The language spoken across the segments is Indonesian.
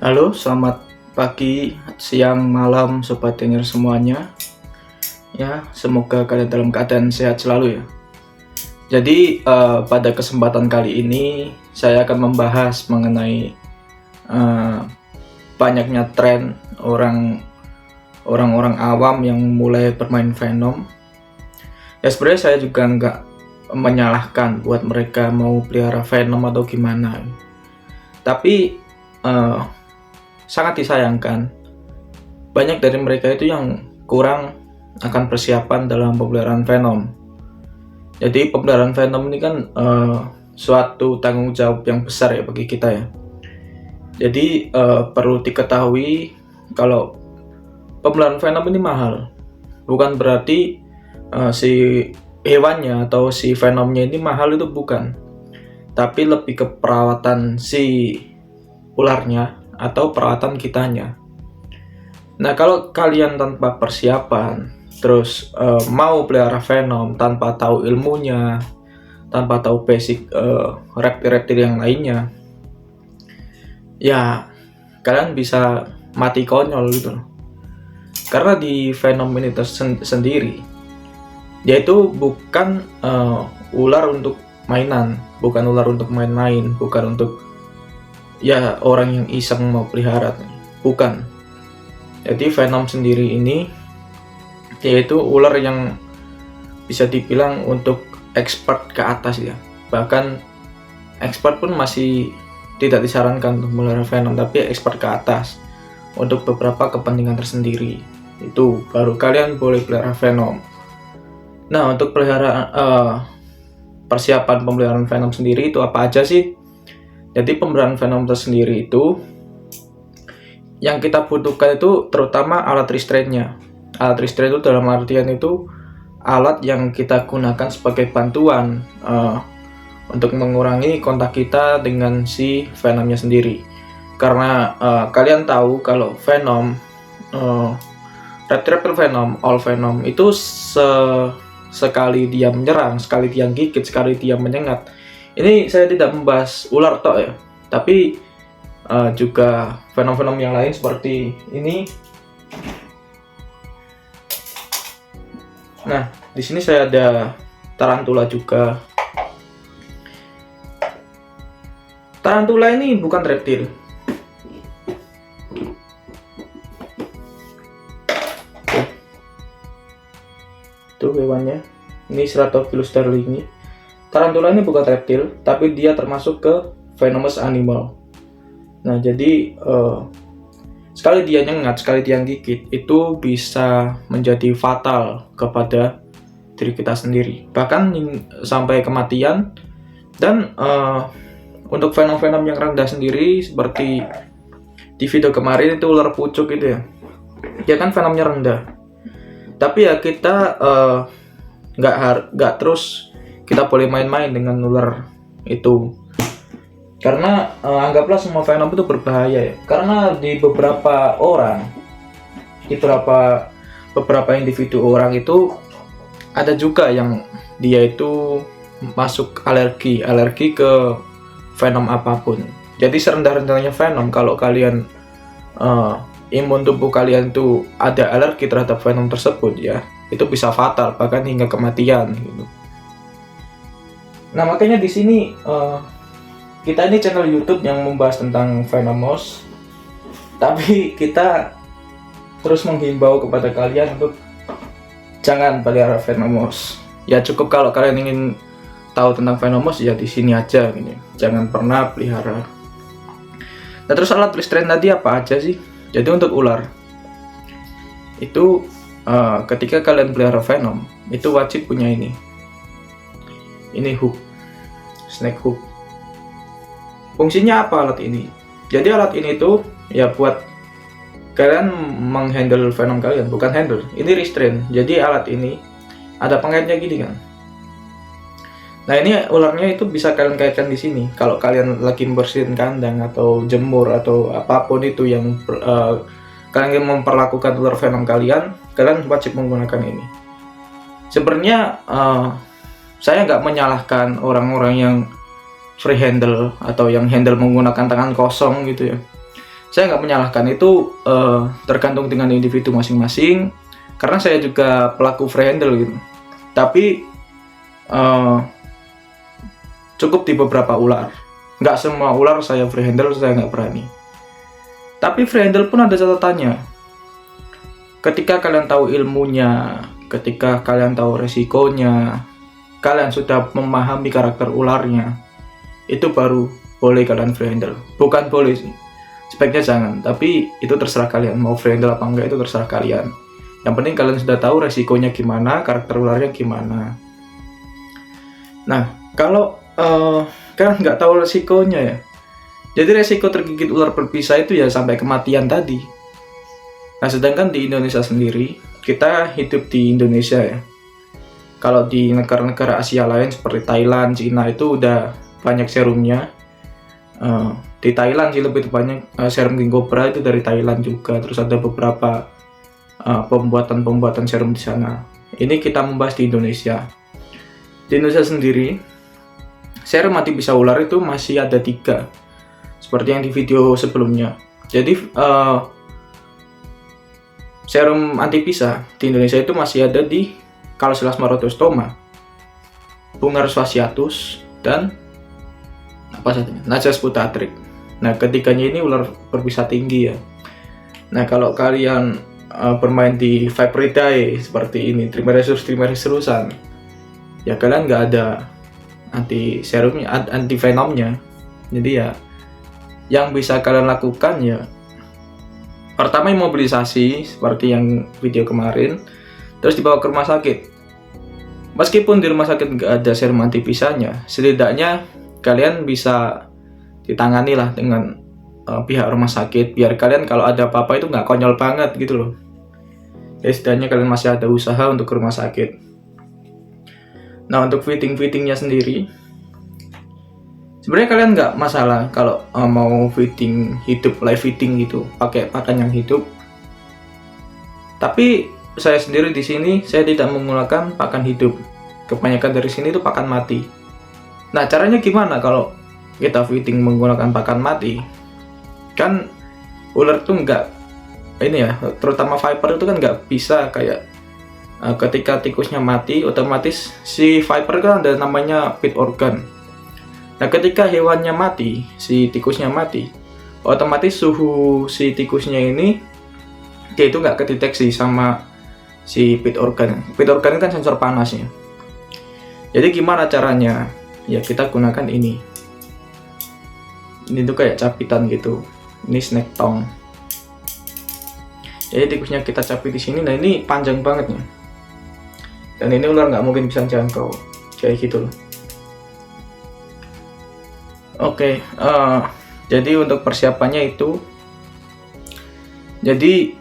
Halo, selamat pagi, siang, malam, sobat dengar semuanya. Ya, semoga kalian dalam keadaan sehat selalu ya. Jadi pada kesempatan kali ini saya akan membahas mengenai eh, banyaknya tren orang-orang awam yang mulai bermain Venom. Ya sebenarnya saya juga nggak menyalahkan buat mereka mau pelihara Venom atau gimana. Tapi sangat disayangkan banyak dari mereka itu yang kurang akan persiapan dalam pemeliharaan Venom. Jadi pemeliharaan Venom ini kan suatu tanggung jawab yang besar ya bagi kita ya. Jadi perlu diketahui kalau pemeliharaan Venom ini mahal. Bukan berarti si hewannya atau si Venomnya ini mahal, itu bukan. Tapi lebih ke perawatan si ularnya atau perawatan kitanya. Nah, kalau kalian tanpa persiapan, terus mau pelihara Venom tanpa tahu ilmunya, tanpa tahu basic reptil-reptil yang lainnya, ya kalian bisa mati konyol gitu. Karena di Venom ini sendiri, dia itu bukan ular untuk mainan, bukan ular untuk main-main, bukan untuk ya orang yang iseng mau pelihara, bukan. Jadi Venom sendiri ini yaitu ular yang bisa dibilang untuk expert ke atas ya. Bahkan expert pun masih tidak disarankan untuk melihara Venom, tapi expert ke atas untuk beberapa kepentingan tersendiri. Itu baru kalian boleh pelihara Venom. Nah, untuk persiapan pemeliharaan Venom sendiri itu apa aja sih? Jadi pemeliharaan Venom tersendiri itu yang kita butuhkan itu terutama alat restrainnya. Alat restrain itu dalam artian itu alat yang kita gunakan sebagai bantuan untuk mengurangi kontak kita dengan si Venomnya sendiri. Karena kalian tahu kalau Venom, reptil Venom, all Venom itu sekali dia menyerang, sekali dia gigit, sekali dia menyengat. Ini saya tidak membahas ular tok ya, tapi juga Venom-Venom yang lain seperti ini. Nah, di sini saya ada tarantula juga. Tarantula ini bukan reptil. Itu hewannya. Ini Ceratophilus sterlingi. Tarantula ini bukan reptil, tapi dia termasuk ke venomous animal. Nah, jadi sekali dia nyengat, sekali dia gigit, itu bisa menjadi fatal kepada diri kita sendiri, bahkan sampai kematian. Dan untuk Venom-Venom yang rendah sendiri, seperti di video kemarin itu ular pucuk itu ya, dia kan Venomnya rendah, tapi ya kita nggak terus kita boleh main-main dengan ular itu. Karena anggaplah semua Venom itu berbahaya ya. Karena di beberapa orang, di beberapa individu orang itu ada juga yang dia itu masuk alergi ke Venom apapun. Jadi serendah-rendahnya Venom, kalau kalian imun tubuh kalian tuh ada alergi terhadap Venom tersebut ya, itu bisa fatal, bahkan hingga kematian gitu. Nah, makanya di sini kita ini channel YouTube yang membahas tentang Venomous, tapi kita terus menghimbau kepada kalian untuk jangan pelihara Venomous. Ya cukup kalau kalian ingin tahu tentang Venomous ya di sini aja gini. Jangan pernah pelihara. Nah, terus alat restrain tadi apa aja sih? Jadi untuk ular itu ketika kalian pelihara Venom itu wajib punya ini hook, snake hook. Fungsinya apa alat ini? Jadi alat ini tuh ya buat kalian menghandle Venom kalian, bukan handle, ini restrain. Jadi alat ini ada pengaitnya gini kan. Nah, ini ularnya itu bisa kalian kaitkan di sini. Kalau kalian lagi membersihin kandang atau jemur atau apapun itu yang kalian ingin memperlakukan ular Venom kalian wajib menggunakan ini. Sebenarnya saya nggak menyalahkan orang-orang yang free handle atau yang handle menggunakan tangan kosong gitu ya. Saya nggak menyalahkan itu, tergantung dengan individu masing-masing, karena saya juga pelaku free handle gitu. Tapi cukup di beberapa ular, nggak semua ular saya free handle, saya nggak berani. Tapi free handle pun ada catatannya. Ketika kalian tahu ilmunya, ketika kalian tahu resikonya, kalian sudah memahami karakter ularnya, itu baru boleh kalian free handle. Bukan boleh sih, sebaiknya jangan, tapi itu terserah kalian, mau free handle apa enggak itu terserah kalian. Yang penting kalian sudah tahu resikonya gimana, karakter ularnya gimana. Nah, kalau kalian nggak tahu resikonya ya, jadi resiko tergigit ular berbisa itu ya sampai kematian tadi. Nah, sedangkan di Indonesia sendiri, kita hidup di Indonesia ya. Kalau di negara-negara Asia lain seperti Thailand, Cina itu udah banyak serumnya. Di Thailand sih lebih banyak serum king cobra itu dari Thailand juga. Terus ada beberapa pembuatan serum di sana. Ini kita membahas di Indonesia. Di Indonesia sendiri, serum anti bisa ular itu masih ada 3, seperti yang di video sebelumnya. Jadi serum anti bisa di Indonesia itu masih ada di Calosilas marotostoma, Bungarus fasciatus, dan apa saja, Najas putatrix. Nah, ketiganya ini ular berbisa tinggi ya. Nah, kalau kalian bermain di Viperidae seperti ini, Trimeresurusan, ya kalian nggak ada anti serumnya, anti venomnya. Jadi ya yang bisa kalian lakukan ya pertama imobilisasi seperti yang video kemarin, terus dibawa ke rumah sakit. Meskipun di rumah sakit nggak ada serum anti bisanya, setidaknya kalian bisa ditangani lah dengan pihak rumah sakit, biar kalian kalau ada apa-apa itu nggak konyol banget gitu loh. Ya setidaknya kalian masih ada usaha untuk ke rumah sakit. Nah, untuk feedingnya sendiri, sebenarnya kalian nggak masalah kalau mau feeding hidup, live feeding gitu, pakai pakan yang hidup. Tapi saya sendiri di sini saya tidak menggunakan pakan hidup. Kebanyakan dari sini itu pakan mati. Nah, caranya gimana kalau kita feeding menggunakan pakan mati? Kan ular tuh nggak, ini ya, terutama viper itu kan nggak bisa kayak ketika tikusnya mati, otomatis si viper kan ada namanya feed organ. Nah, ketika hewannya mati, si tikusnya mati, otomatis suhu si tikusnya ini dia itu nggak kedeteksi sama si feed organ. Feed organ kan sensor panasnya. Jadi gimana caranya? Ya kita gunakan ini. Ini tuh kayak capitan gitu. Ini snack tongue. Jadi tikusnya kita capit di sini. Nah, ini panjang banget nih. Dan ini ular nggak mungkin bisa jangkau. Kayak gitu loh. Oke, jadi untuk persiapannya itu, jadi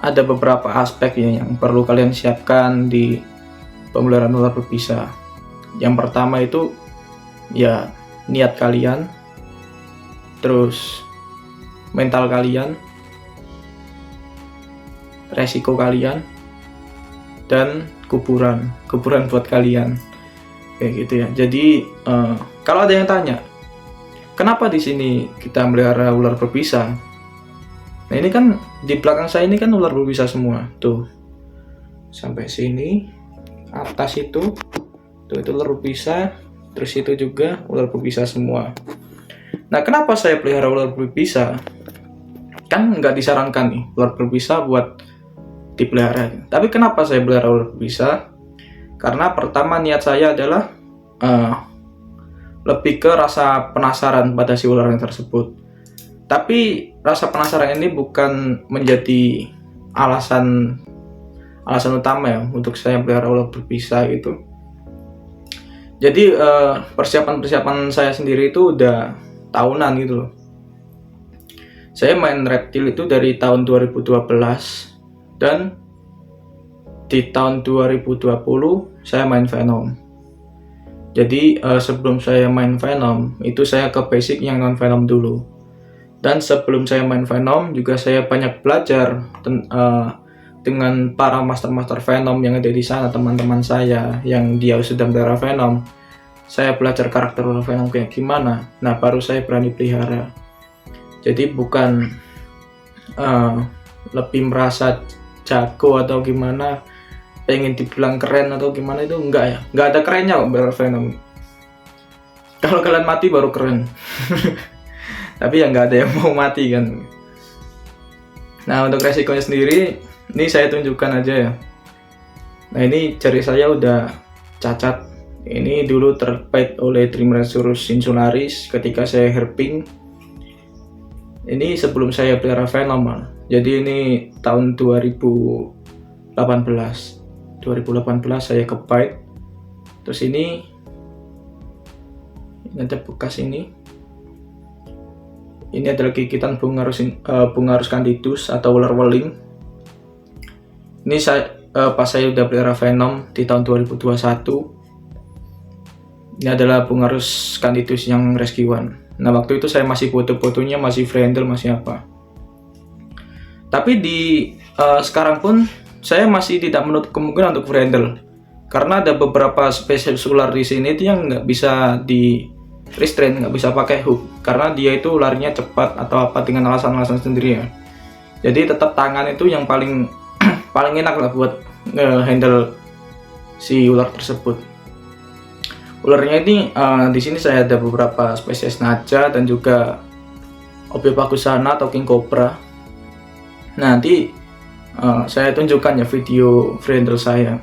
ada beberapa aspek ya yang perlu kalian siapkan di pemeliharaan ular berbisa. Yang pertama itu ya niat kalian, terus mental kalian, resiko kalian, dan kuburan buat kalian, kayak gitu ya. Jadi kalau ada yang tanya, kenapa di sini kita melihara ular berbisa? Nah, ini kan di belakang saya ini kan ular berbisa semua, tuh sampai sini, atas itu, tuh itu ular berbisa, terus itu juga ular berbisa semua. Nah, kenapa saya pelihara ular berbisa? Kan nggak disarankan nih ular berbisa buat dipelihara. Tapi kenapa saya pelihara ular berbisa? Karena pertama niat saya adalah lebih ke rasa penasaran pada si ular yang tersebut. Tapi rasa penasaran ini bukan menjadi alasan utama ya untuk saya pelihara ular berbisa gitu. Jadi persiapan saya sendiri itu udah tahunan gitu loh. Saya main reptil itu dari tahun 2012 dan di tahun 2020 saya main venom. Jadi sebelum saya main venom itu saya ke basic yang non venom dulu. Dan sebelum saya main venom juga saya banyak belajar dengan para master venom yang ada di sana, teman-teman saya yang dia sudah melihara venom. Saya belajar karakter venom kayak gimana. Nah, baru saya berani pelihara. Jadi bukan lebih merasa jago atau gimana, pengen dibilang keren atau gimana, itu enggak ya, enggak ada kerennya kok Bear Venom. Kalau kalian mati baru keren. Tapi ya nggak ada yang mau mati kan. Nah, untuk resikonya sendiri ini saya tunjukkan aja ya. Nah, ini jari saya udah cacat. Ini dulu terpait oleh Trimeresurus insularis ketika saya herping. Ini sebelum saya pelihara Venom. Jadi ini tahun 2018 saya kebite. Terus ini ada bekas ini adalah gigitan Bungarus candidus atau ular weling. Ini pas saya udah pelihara Venom di tahun 2021. Ini adalah Bungarus candidus yang rescuean. Nah, waktu itu saya masih foto-fotonya, masih friendle, masih apa. Tapi di sekarang pun saya masih tidak menutup kemungkinan untuk friendle, karena ada beberapa spesies ular di sini itu yang nggak bisa di restrain, nggak bisa pakai hook, karena dia itu larinya cepat atau apa dengan alasan-alasan sendiri ya. Jadi tetap tangan itu yang paling paling enak lah buat handle si ular tersebut. Ularnya ini di sini saya ada beberapa spesies naja dan juga Obyobagusana atau king cobra. Nanti saya tunjukkan ya video friendle saya.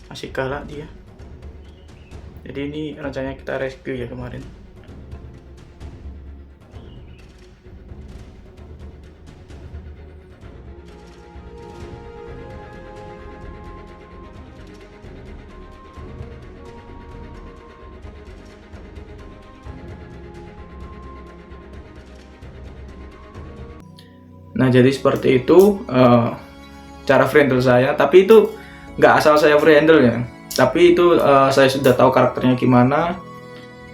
Masih galak dia. Jadi ini rencananya kita rescue ya kemarin. Nah, jadi seperti itu cara friendle saya. Tapi itu nggak asal saya friendle ya. Tapi itu saya sudah tahu karakternya gimana.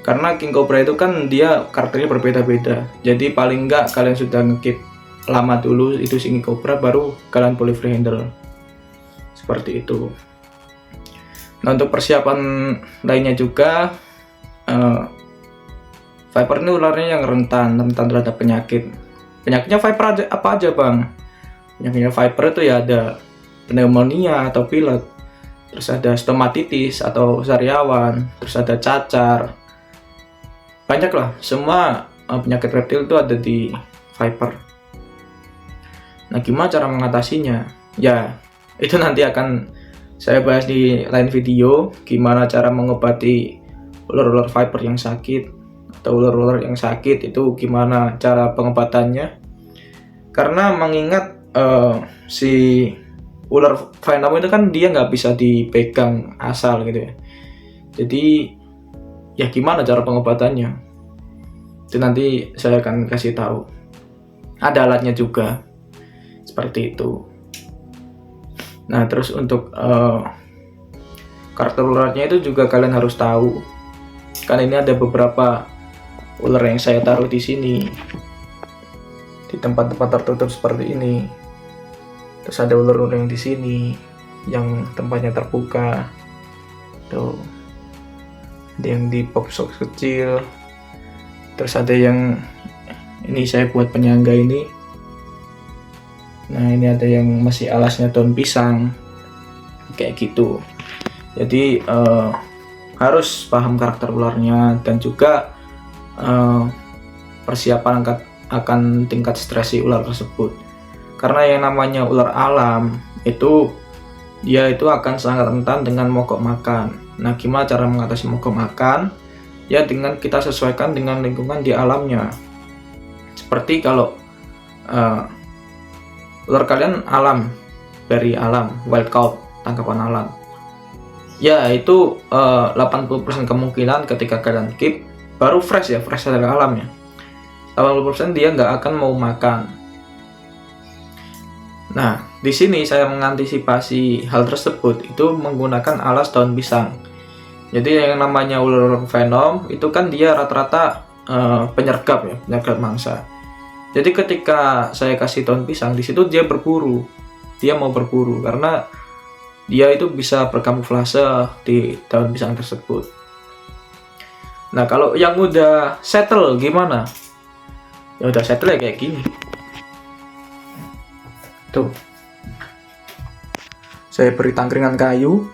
Karena king cobra itu kan dia karakternya berbeda-beda. Jadi paling nggak kalian sudah ngekeep lama dulu itu si king cobra, baru kalian boleh friendle. Seperti itu. Nah, untuk persiapan lainnya juga, Viper ini ularnya yang rentan terhadap penyakit. Penyakitnya Viper apa aja bang? Penyakitnya Viper itu ya ada pneumonia atau pilek, terus ada stomatitis atau sariawan, terus ada cacar. Banyak lah, semua penyakit reptil itu ada di Viper. Nah, gimana cara mengatasinya? Ya, itu nanti akan saya bahas di lain video, gimana cara mengobati ular-ular Viper yang sakit atau ular-ular yang sakit itu gimana cara pengobatannya. Karena mengingat si ular Venom itu kan dia nggak bisa dipegang asal gitu ya. Jadi ya gimana cara pengobatannya itu nanti saya akan kasih tahu. Ada alatnya juga seperti itu. Nah, terus untuk karakter ularnya itu juga kalian harus tahu. Kan ini ada beberapa ular yang saya taruh di sini, di tempat-tempat tertutup seperti ini. Terus ada ular-ular yang di sini, yang tempatnya terbuka. Tuh, ada yang di box kecil. Terus ada yang ini saya buat penyangga ini. Nah, ini ada yang masih alasnya daun pisang, kayak gitu. Jadi harus paham karakter ularnya dan juga persiapan akan tingkat stres si ular tersebut. Karena yang namanya ular alam itu dia itu akan sangat rentan dengan mogok makan. Nah, gimana cara mengatasi mogok makan? Ya dengan kita sesuaikan dengan lingkungan di alamnya. Seperti kalau ular kalian alam, dari alam, wild caught, tangkapan alam. Ya itu 80% kemungkinan ketika kalian keep baru fresh dari alamnya. 80% dia nggak akan mau makan. Nah, di sini saya mengantisipasi hal tersebut itu menggunakan alas daun pisang. Jadi yang namanya ular Venom itu kan dia rata-rata penyergap mangsa. Jadi ketika saya kasih daun pisang di situ dia berburu. dia mau berburu, karena dia itu bisa berkamuflase di daun pisang tersebut. Nah, kalau yang udah settle gimana? Ya udah settle ya kayak gini. Tuh. Saya beri tangkringan kayu,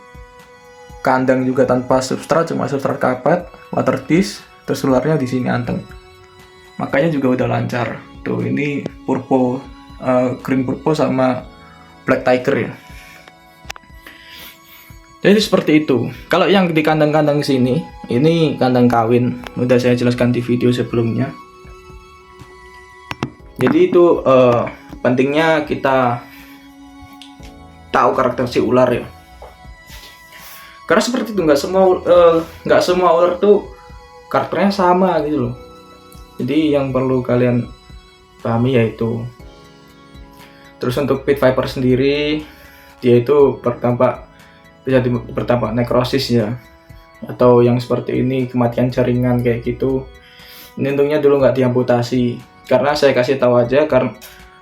kandang juga tanpa substrat, cuma substrat karet, water dish, terus ularnya di sini anteng. Makanya juga udah lancar. Tuh, ini purple, green purple sama black tiger ya. Jadi seperti itu. Kalau yang di kandang-kandang sini, ini kandang kawin. Udah saya jelaskan di video sebelumnya. Jadi itu pentingnya kita tahu karakter si ular ya. Karena seperti itu, nggak semua ular tuh karakternya sama gitu loh. Jadi yang perlu kalian pahami yaitu. Terus untuk pit viper sendiri, dia itu bisa berdampak nekrosis ya, atau yang seperti ini kematian jaringan kayak gitu. Ini untungnya dulu nggak diamputasi, karena saya kasih tahu aja, karena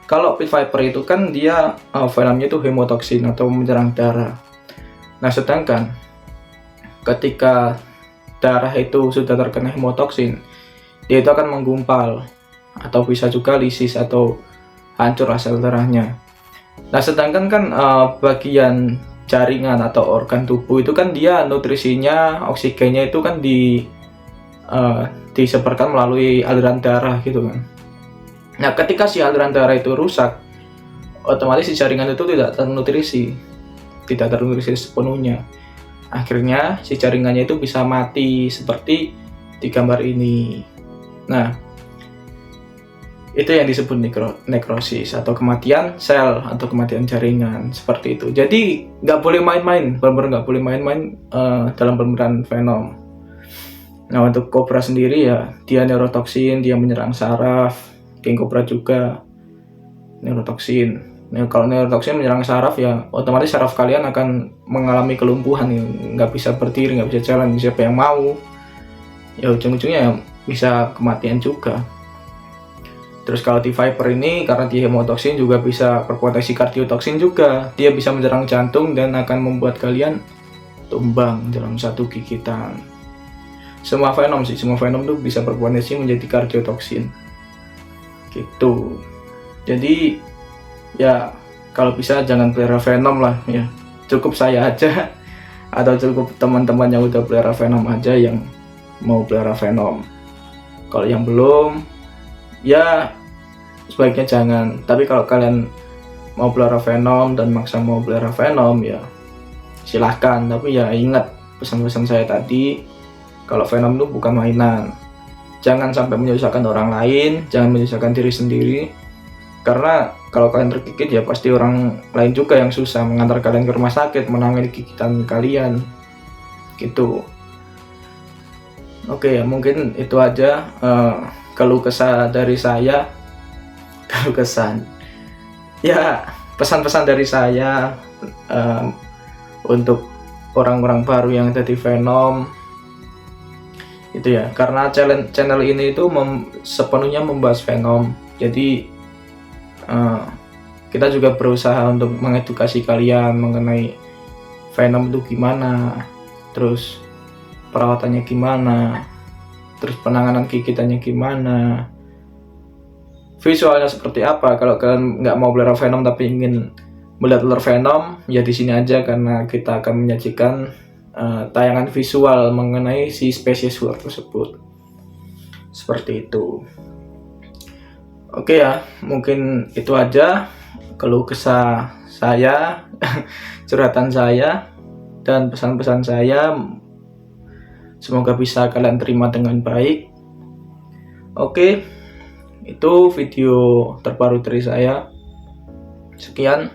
kalau pit viper itu kan dia venomnya itu hemotoksin atau menyerang darah. Nah, sedangkan ketika darah itu sudah terkena hemotoksin, dia itu akan menggumpal atau bisa juga lisis atau hancur sel darahnya. Nah, sedangkan kan bagian jaringan atau organ tubuh itu kan dia nutrisinya, oksigennya itu kan disebarkan melalui aliran darah gitu kan. Nah, ketika si aliran darah itu rusak, otomatis si jaringan itu tidak ternutrisi sepenuhnya. Akhirnya si jaringannya itu bisa mati seperti di gambar ini. Nah, itu yang disebut nekrosis atau kematian sel atau kematian jaringan, seperti itu. Jadi nggak boleh main-main, benar-benar nggak boleh main-main dalam pemeliharaan venom. Nah, untuk kobra sendiri ya, dia neurotoksin, dia menyerang saraf. King cobra juga neurotoksin. Nah, kalau neurotoksin menyerang saraf ya, otomatis saraf kalian akan mengalami kelumpuhan, ya. Nggak bisa berdiri, nggak bisa jalan. Siapa yang mau? Ya ujung-ujungnya bisa kematian juga. Terus kalau di viper ini, karena di hemotoksin juga bisa berpotensi kardiotoksin juga. Dia bisa menyerang jantung dan akan membuat kalian tumbang dalam satu gigitan. Semua venom tuh bisa berpotensi menjadi kardiotoksin. Gitu. Jadi ya kalau bisa jangan pelihara venom lah ya. Cukup saya aja atau cukup teman-teman yang udah pelihara venom aja yang mau pelihara venom. Kalau yang belum, ya sebaiknya jangan. Tapi kalau kalian mau pelihara venom dan maksa mau pelihara venom, ya silahkan. Tapi ya ingat pesan-pesan saya tadi, kalau venom itu bukan mainan. Jangan sampai menyusahkan orang lain, jangan menyusahkan diri sendiri. Karena kalau kalian tergigit ya pasti orang lain juga yang susah mengantar kalian ke rumah sakit, menangani gigitan kalian. Gitu. Oke ya, mungkin itu aja keluh kesah dari saya. Keluh kesan. Ya, pesan-pesan dari saya untuk orang-orang baru yang ada di Venom. Itu ya, karena channel ini itu sepenuhnya membahas Venom. Jadi kita juga berusaha untuk mengedukasi kalian mengenai Venom itu gimana, terus perawatannya gimana, terus penanganan gigitannya gimana, visualnya seperti apa. Kalau kalian nggak mau pelihara Venom tapi ingin melihat ular Venom, ya di sini aja, karena kita akan menyajikan tayangan visual mengenai si spesies ular tersebut. Seperti itu. Oke ya, mungkin itu aja keluh kesah saya, curhatan saya, dan pesan-pesan saya. Semoga bisa kalian terima dengan baik. Oke, itu video terbaru dari saya. Sekian.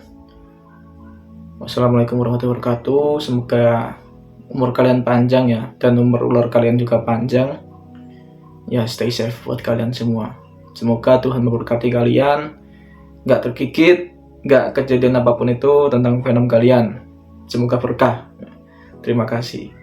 Wassalamualaikum warahmatullahi wabarakatuh. Semoga umur kalian panjang ya, dan umur ular kalian juga panjang. Ya, stay safe buat kalian semua. Semoga Tuhan memberkati kalian, nggak tergigit, nggak kejadian apapun itu tentang Venom kalian. Semoga berkah. Terima kasih.